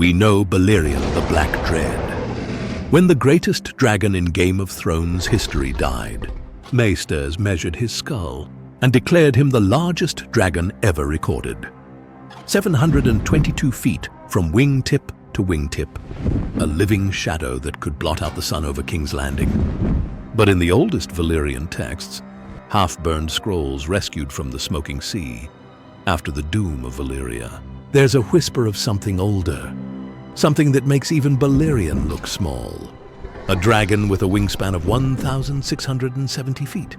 we know Balerion the Black Dread. When the greatest dragon in Game of Thrones history died, maesters measured his skull and declared him the largest dragon ever recorded. 722 feet from wingtip to wingtip, a living shadow that could blot out the sun over King's Landing. But in the oldest Valyrian texts, half-burned scrolls rescued from the smoking sea, after the Doom of Valyria, there's a whisper of something older, something that makes even Balerion look small. A dragon with a wingspan of 1,670 feet,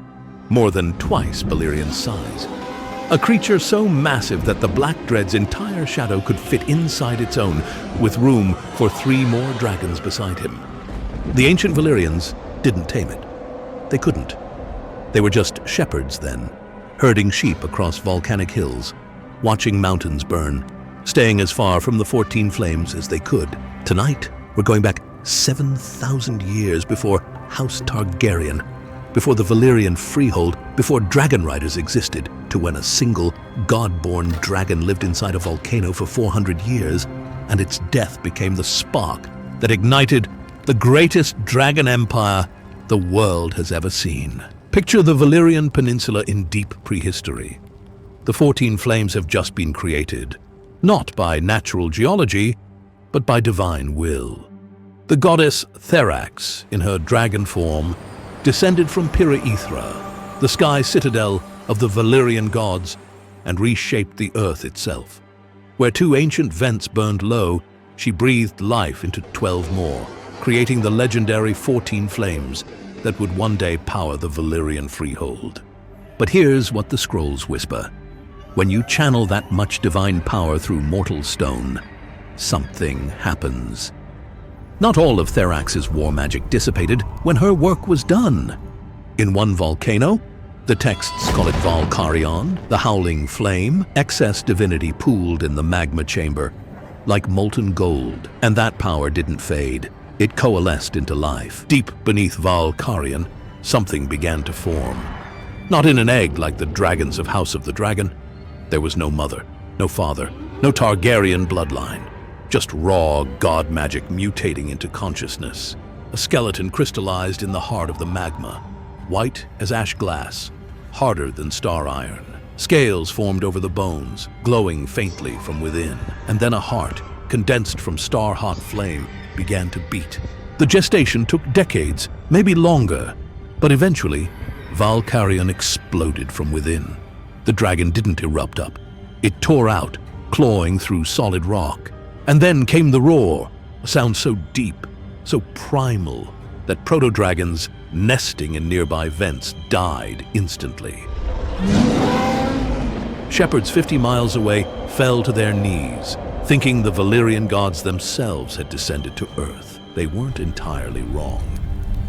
more than twice Balerian's size. A creature so massive that the Black Dread's entire shadow could fit inside its own, with room for 3 more dragons beside him. The ancient Valyrians didn't tame it. They couldn't. They were just shepherds then, herding sheep across volcanic hills, watching mountains burn, staying as far from the 14 flames as they could. Tonight, we're going back 7,000 years before House Targaryen, before the Valyrian Freehold, before dragonriders existed, to when a single god-born dragon lived inside a volcano for 400 years, and its death became the spark that ignited the greatest dragon empire the world has ever seen. Picture the Valyrian Peninsula in deep prehistory. The 14 flames have just been created, not by natural geology, but by divine will. The goddess Therax, in her dragon form, descended from Pyrrha, the sky citadel of the Valyrian gods, and reshaped the earth itself. Where 2 ancient vents burned low, she breathed life into 12 more, creating the legendary 14 flames that would one day power the Valyrian Freehold. But here's what the scrolls whisper. When you channel that much divine power through mortal stone, something happens. Not all of Therax's war magic dissipated when her work was done. In one volcano, the texts call it Valcaryon, the howling flame, excess divinity pooled in the magma chamber, like molten gold, and that power didn't fade. It coalesced into life. Deep beneath Valcaryon, something began to form. Not in an egg like the dragons of House of the Dragon. There was no mother, no father, no Targaryen bloodline. Just raw god magic mutating into consciousness. A skeleton crystallized in the heart of the magma, white as ash glass, harder than star iron. Scales formed over the bones, glowing faintly from within. And then a heart, condensed from star-hot flame, began to beat. The gestation took decades, maybe longer, but eventually, Valcaryon exploded from within. The dragon didn't erupt up. It tore out, clawing through solid rock. And then came the roar, a sound so deep, so primal, that proto-dragons nesting in nearby vents died instantly. Shepherds 50 miles away fell to their knees, thinking the Valyrian gods themselves had descended to Earth. They weren't entirely wrong.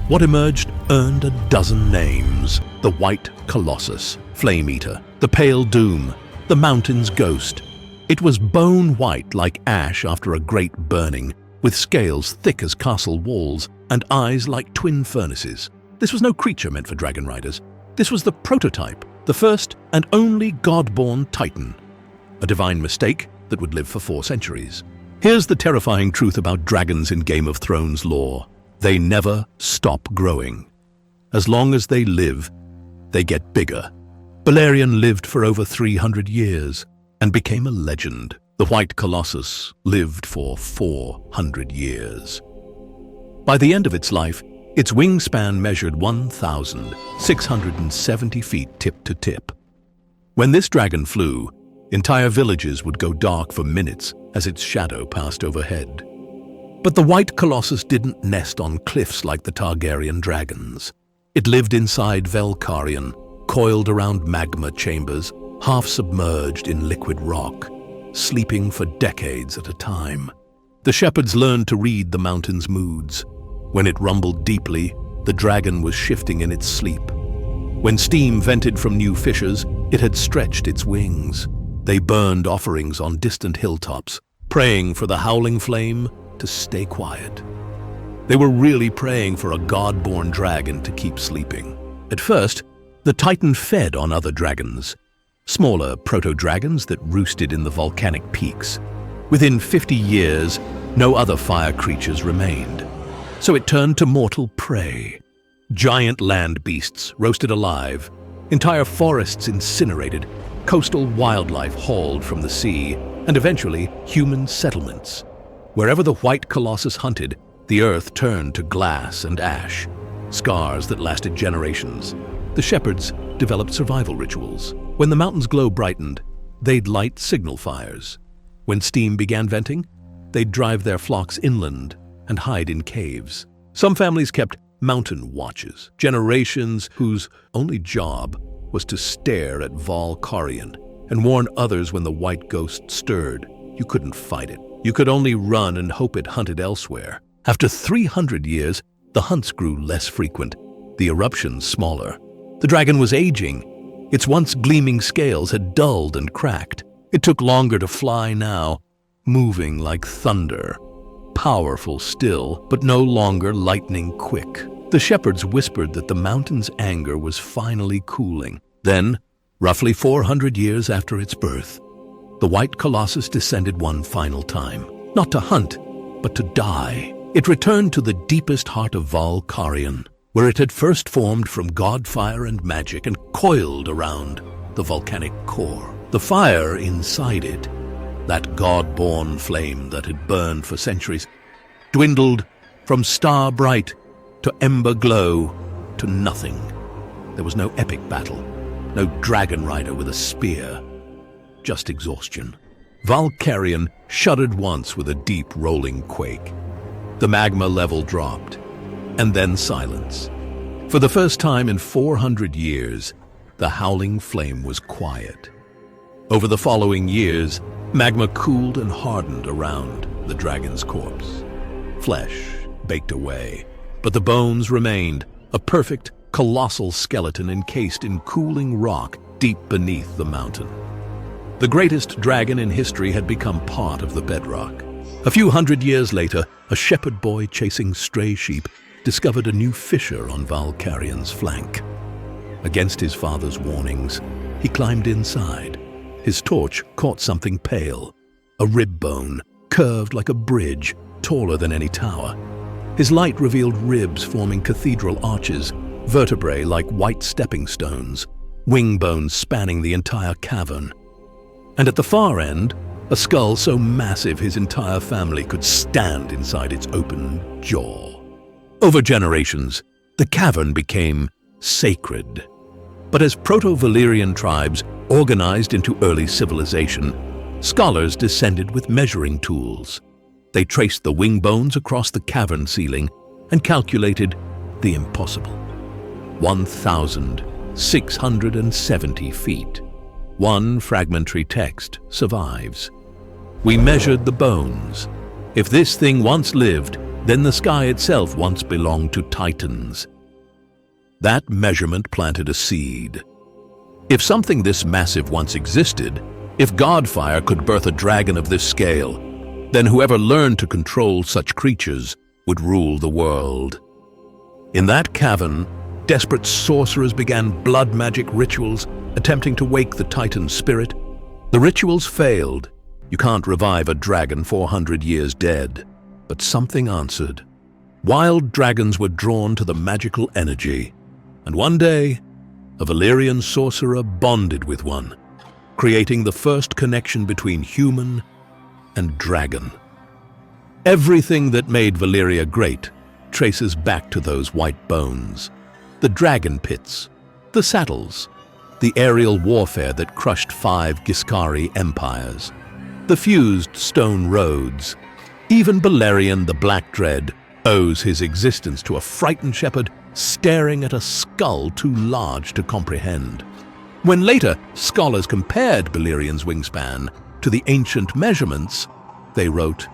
What emerged earned a dozen names. The White Colossus, Flame Eater, the Pale Doom, the Mountain's Ghost. It was bone white like ash after a great burning, with scales thick as castle walls and eyes like twin furnaces. This was no creature meant for dragonriders. This was the prototype, the first and only god-born titan. A divine mistake that would live for 4 centuries. Here's the terrifying truth about dragons in Game of Thrones lore. They never stop growing. As long as they live, they get bigger. Balerion lived for over 300 years and became a legend. The White Colossus lived for 400 years. By the end of its life, its wingspan measured 1,670 feet tip to tip. When this dragon flew, entire villages would go dark for minutes as its shadow passed overhead. But the White Colossus didn't nest on cliffs like the Targaryen dragons. It lived inside Valcaryon, coiled around magma chambers, half submerged in liquid rock, sleeping for decades at a time. The shepherds learned to read the mountain's moods. When it rumbled deeply, the dragon was shifting in its sleep. When steam vented from new fissures, it had stretched its wings. They burned offerings on distant hilltops, praying for the howling flame to stay quiet. They were really praying for a god-born dragon to keep sleeping. At first, the Titan fed on other dragons, smaller proto-dragons that roosted in the volcanic peaks. Within 50 years, No other fire creatures remained, so it turned to mortal prey. Giant land beasts roasted alive, entire forests incinerated, coastal wildlife hauled from the sea, and eventually human settlements. Wherever the white Colossus hunted, the earth turned to glass and ash, scars that lasted generations. The shepherds developed survival rituals. When the mountain's glow brightened, they'd light signal fires. When steam began venting, they'd drive their flocks inland and hide in caves. Some families kept mountain watches, generations whose only job was to stare at Valkyrian and warn others when the white ghost stirred. You couldn't fight it. You could only run and hope it hunted elsewhere. After 300 years, the hunts grew less frequent, the eruptions smaller. The dragon was aging. Its once gleaming scales had dulled and cracked. It took longer to fly now, moving like thunder. Powerful still, but no longer lightning quick. The shepherds whispered that the mountain's anger was finally cooling. Then, roughly 400 years after its birth, the white Colossus descended one final time. Not to hunt, but to die. It returned to the deepest heart of Valkyrian, where it had first formed from god fire and magic and coiled around the volcanic core. The fire inside it, that god-born flame that had burned for centuries, dwindled from star bright to ember glow to nothing. There was no epic battle, no dragon rider with a spear, just exhaustion. Valkyrian shuddered once with a deep rolling quake. The magma level dropped, and then silence. For the first time in 400 years, the howling flame was quiet. Over the following years, magma cooled and hardened around the dragon's corpse. Flesh baked away, but the bones remained, a perfect, colossal skeleton encased in cooling rock deep beneath the mountain. The greatest dragon in history had become part of the bedrock. A few hundred years later, a shepherd boy chasing stray sheep discovered a new fissure on Valkyrian's flank. Against his father's warnings, he climbed inside. His torch caught something pale, a rib bone, curved like a bridge, taller than any tower. His light revealed ribs forming cathedral arches, vertebrae like white stepping stones, wing bones spanning the entire cavern. And at the far end, a skull so massive his entire family could stand inside its open jaw. Over generations, the cavern became sacred. But as Proto-Valyrian tribes organized into early civilization, scholars descended with measuring tools. They traced the wing bones across the cavern ceiling and calculated the impossible. 1,670 feet. One fragmentary text survives. We measured the bones. If this thing once lived, then the sky itself once belonged to Titans. That measurement planted a seed. If something this massive once existed, if Godfire could birth a dragon of this scale, then whoever learned to control such creatures would rule the world. In that cavern, desperate sorcerers began blood magic rituals, attempting to wake the Titan spirit. The rituals failed. You can't revive a dragon 400 years dead. But something answered. Wild dragons were drawn to the magical energy, and one day, a Valyrian sorcerer bonded with one, creating the first connection between human and dragon. Everything that made Valyria great traces back to those white bones. The dragon pits, the saddles, the aerial warfare that crushed 5 Giscari empires, the fused stone roads. Even Balerion the Black Dread owes his existence to a frightened shepherd staring at a skull too large to comprehend. When later scholars compared Balerian's wingspan to the ancient measurements, they wrote,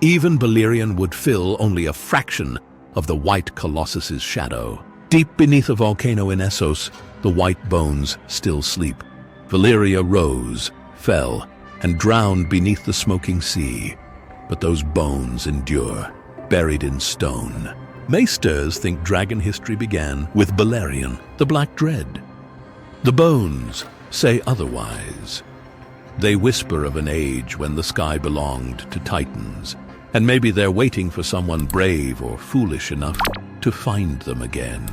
"Even Balerion would fill only a fraction of the white Colossus's shadow. Deep beneath a volcano in Essos, the white bones still sleep. Valyria rose, fell, and drowned beneath the smoking sea. But those bones endure, buried in stone." Maesters think dragon history began with Balerion the Black Dread. The bones say otherwise. They whisper of an age when the sky belonged to Titans, And maybe they're waiting for someone brave or foolish enough to find them again.